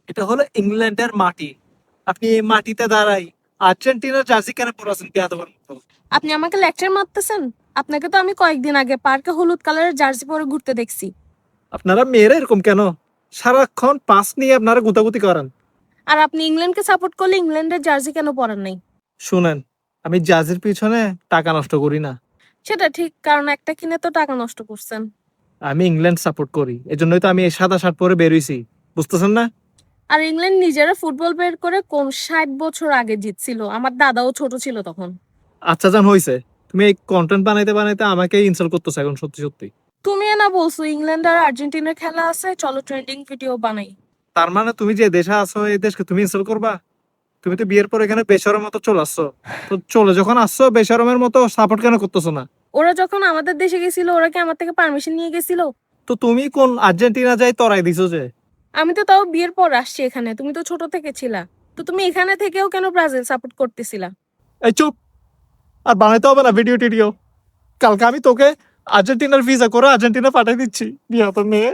এটা হলো ইংল্যান্ডের মাটি। আপনি এই মাটিতে দাঁড়াই আর্জেন্টিনার জার্সি কেন পরাছেন বেয়াদবের মতো? আপনি আমাকে লেকচার মারতেছেন? আপনাকে তো আমি কয়েকদিন আগে পার্কে হলুদ কালারের জার্সি পরে ঘুরতে দেখছি। আপনারা মেয়েরা এরকম কেন? সারাক্ষণ পাস নিয়ে আপনারা গুতাগুতি করেন। আর আপনি ইংল্যান্ডকে সাপোর্ট করলে ইংল্যান্ডের জার্সি কেন পরান নাই? শুনেন, আমি জার্সির পিছনে টাকা নষ্ট করি না। সেটা ঠিক, কারণ একটা কিনে তো টাকা নষ্ট করছেন। আমি ইংল্যান্ড সাপোর্ট করি, এজন্যই তো আমি এই সাদা শার্ট পরে বেরোইছি। বুঝতেছেন না? আর ইংল্যান্ড নিজেরা ফুটবল বের করে কোন 60 বছর আগে জিতছিল, আমার দাদাও ছোট ছিল তখন। আচ্ছা জান, হইছে। তুমি এই কন্টেন্ট বানাইতে বানাইতে আমাকে ইনসাল্ট করতেছো এখন, সত্যি সত্যি। তুমি না বলছো ইংল্যান্ড আর আর্জেন্টিনার খেলা আছে, চলো ট্রেন্ডিং ভিডিও বানাই। তার মানে তুমি যে দেশে আছো এই দেশকে তুমি ইনসাল্ট করবা? তুমি তো বিয়ের পর এখানে বেশরমের মতো চলে আসছো। তো চলে যখন আসছো বেশরমের মতো সাপোর্ট কেন করতেছো না? ওরা যখন আমাদের দেশে গেছিল ওরা কি আমার থেকে পারমিশন নিয়ে গেছিল? তো তুমি কোন আর্জেন্টিনা যাই তরাই দিছো যে? আমি তো তাও বিয়ের পর আসছি এখানে, তুমি তো ছোট থেকে ছিলা। তো তুমি এখানে থেকেও কেন ব্রাজিল সাপোর্ট করতেছিলা? এই চুপ! আর বানাইতে হবে না ভিডিও টিডিও। কালকে আমি তোকে আর্জেন্টিনার ভিসা করে আর্জেন্টিনা পাঠিয়ে দিচ্ছি, বিয়া তো মেয়ে।